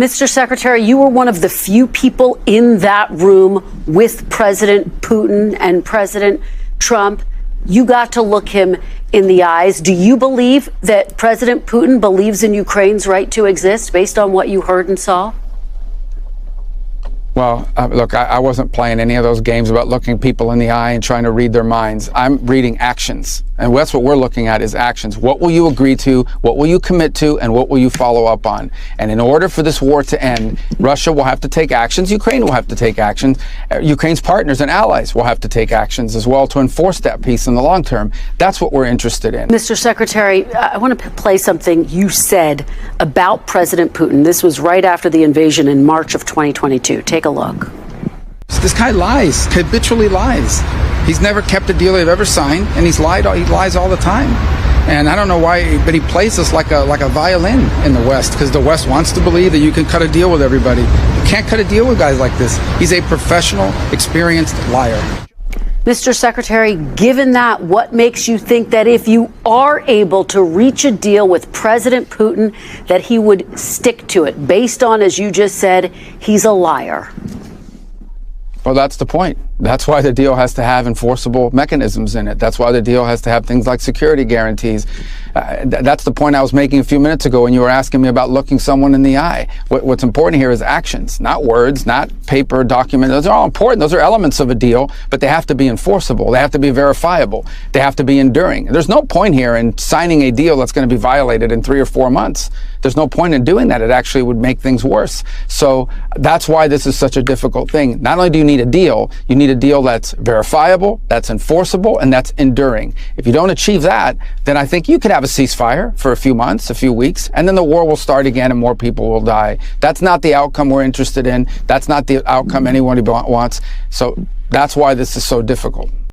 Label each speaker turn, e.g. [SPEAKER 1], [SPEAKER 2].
[SPEAKER 1] Mr. Secretary, you were one of the few people in that room with President Putin and President Trump. You got to look him in the eyes. Do you believe that President Putin believes in Ukraine's right to exist based on what you heard and saw?
[SPEAKER 2] Well, look, I wasn't playing any of those games about looking people in the eye and trying to read their minds. I'm reading actions. And that's what we're looking at is actions. What will you agree to? What will you commit to? And what will you follow up on? And in order for this war to end, Russia will have to take actions. Ukraine will have to take actions. Ukraine's partners and allies will have to take actions as well to enforce that peace in the long term. That's what we're interested in.
[SPEAKER 1] Mr. Secretary, I want to play something you said about President Putin. This was right after the invasion in March of 2022. Take a look.
[SPEAKER 2] This guy lies, habitually lies. He's never kept a deal they've ever signed, and he lies all the time. And I don't know why, but he plays us like a violin in the West, because the West wants to believe that you can cut a deal with everybody. You can't cut a deal with guys like this. He's a professional, experienced liar.
[SPEAKER 1] Mr. Secretary, given that, what makes you think that if you are able to reach a deal with President Putin, that he would stick to it, based on, as you just said, he's a liar?
[SPEAKER 2] Well, that's the point. That's why the deal has to have enforceable mechanisms in it. That's why the deal has to have things like security guarantees. That's the point I was making a few minutes ago when you were asking me about looking someone in the eye. What's important here is actions, not words, not paper, document. Those are all important. Those are elements of a deal, but they have to be enforceable. They have to be verifiable. They have to be enduring. There's no point here in signing a deal that's going to be violated in 3 or 4 months. There's no point in doing that. It actually would make things worse. So that's why this is such a difficult thing. Not only do you need a deal, you need a deal that's verifiable, that's enforceable, and that's enduring. If you don't achieve that, then I think you could have a ceasefire for a few months, a few weeks, and then the war will start again and more people will die. That's not the outcome we're interested in. That's not the outcome anyone wants. So that's why this is so difficult.